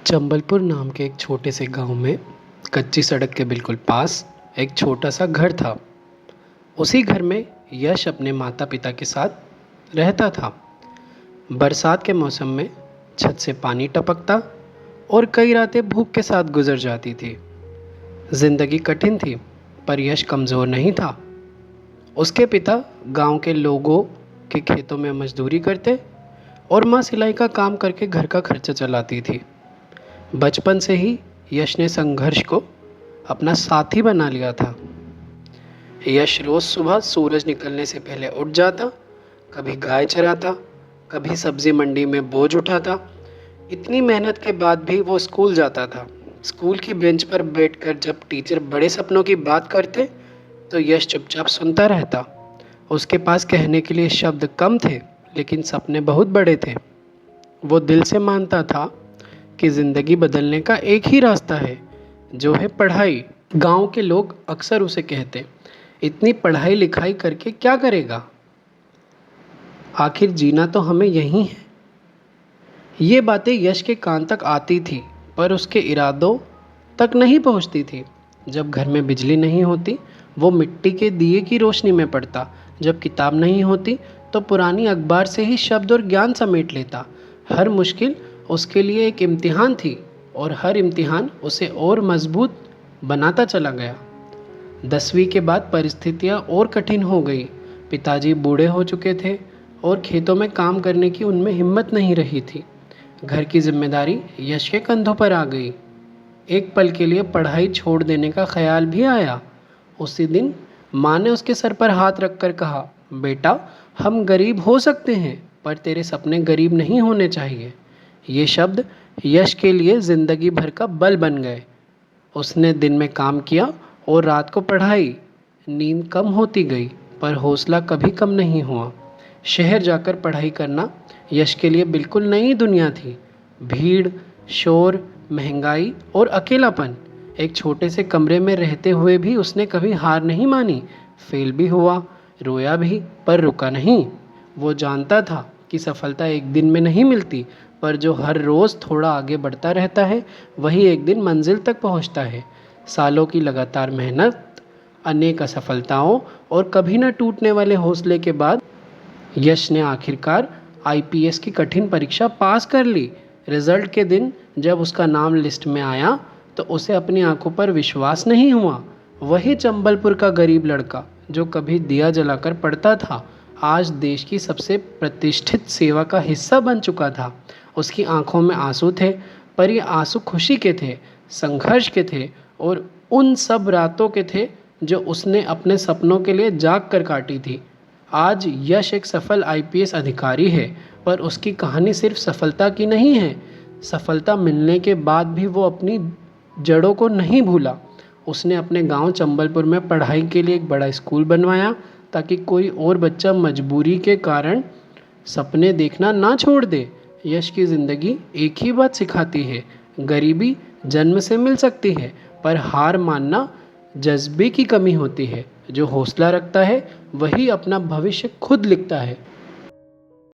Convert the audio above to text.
चंबलपुर नाम के एक छोटे से गांव में कच्ची सड़क के बिल्कुल पास एक छोटा सा घर था। उसी घर में यश अपने माता पिता के साथ रहता था। बरसात के मौसम में छत से पानी टपकता और कई रातें भूख के साथ गुजर जाती थी। जिंदगी कठिन थी, पर यश कमज़ोर नहीं था। उसके पिता गांव के लोगों के खेतों में मजदूरी करते और माँ सिलाई का काम करके घर का खर्चा चलाती थी। बचपन से ही यश ने संघर्ष को अपना साथी बना लिया था। यश रोज़ सुबह सूरज निकलने से पहले उठ जाता, कभी गाय चराता, कभी सब्जी मंडी में बोझ उठाता। इतनी मेहनत के बाद भी वो स्कूल जाता था। स्कूल की बेंच पर बैठकर जब टीचर बड़े सपनों की बात करते तो यश चुपचाप सुनता रहता। उसके पास कहने के लिए शब्द कम थे, लेकिन सपने बहुत बड़े थे। वो दिल से मानता था कि ज़िंदगी बदलने का एक ही रास्ता है, जो है पढ़ाई। गांव के लोग अक्सर उसे कहते, इतनी पढ़ाई लिखाई करके क्या करेगा, आखिर जीना तो हमें यहीं है। ये बातें यश के कान तक आती थी, पर उसके इरादों तक नहीं पहुंचती थी। जब घर में बिजली नहीं होती, वो मिट्टी के दिए की रोशनी में पढ़ता। जब किताब नहीं होती, तो पुरानी अखबार से ही शब्द और ज्ञान समेट लेता। हर मुश्किल उसके लिए एक इम्तिहान थी, और हर इम्तिहान उसे और मजबूत बनाता चला गया। 10वीं के बाद परिस्थितियाँ और कठिन हो गई। पिताजी बूढ़े हो चुके थे और खेतों में काम करने की उनमें हिम्मत नहीं रही थी। घर की जिम्मेदारी यश के कंधों पर आ गई। एक पल के लिए पढ़ाई छोड़ देने का ख्याल भी आया। उसी दिन माँ ने उसके सर पर हाथ रखकर कहा, बेटा, हम गरीब हो सकते हैं, पर तेरे सपने गरीब नहीं होने चाहिए। ये शब्द यश के लिए ज़िंदगी भर का बल बन गए। उसने दिन में काम किया और रात को पढ़ाई। नींद कम होती गई, पर हौसला कभी कम नहीं हुआ। शहर जाकर पढ़ाई करना यश के लिए बिल्कुल नई दुनिया थी। भीड़, शोर, महंगाई और अकेलापन। एक छोटे से कमरे में रहते हुए भी उसने कभी हार नहीं मानी। फेल भी हुआ, रोया भी, पर रुका नहीं। वो जानता था कि सफलता एक दिन में नहीं मिलती, पर जो हर रोज़ थोड़ा आगे बढ़ता रहता है, वही एक दिन मंजिल तक पहुंचता है। सालों की लगातार मेहनत, अनेक असफलताओं और कभी न टूटने वाले हौसले के बाद यश ने आखिरकार आईपीएस की कठिन परीक्षा पास कर ली। रिजल्ट के दिन जब उसका नाम लिस्ट में आया, तो उसे अपनी आंखों पर विश्वास नहीं हुआ। वही चंबलपुर का गरीब लड़का जो कभी दिया जलाकर पढ़ता था, आज देश की सबसे प्रतिष्ठित सेवा का हिस्सा बन चुका था। उसकी आंखों में आंसू थे, पर ये आंसू खुशी के थे, संघर्ष के थे, और उन सब रातों के थे जो उसने अपने सपनों के लिए जाग कर काटी थी। आज यश एक सफल आईपीएस अधिकारी है, पर उसकी कहानी सिर्फ सफलता की नहीं है। सफलता मिलने के बाद भी वो अपनी जड़ों को नहीं भूला। उसने अपने गांव चंबलपुर में पढ़ाई के लिए एक बड़ा स्कूल बनवाया, ताकि कोई और बच्चा मजबूरी के कारण सपने देखना ना छोड़ दे। यश की ज़िंदगी एक ही बात सिखाती है, गरीबी जन्म से मिल सकती है, पर हार मानना जज्बे की कमी होती है। जो हौसला रखता है, वही अपना भविष्य खुद लिखता है।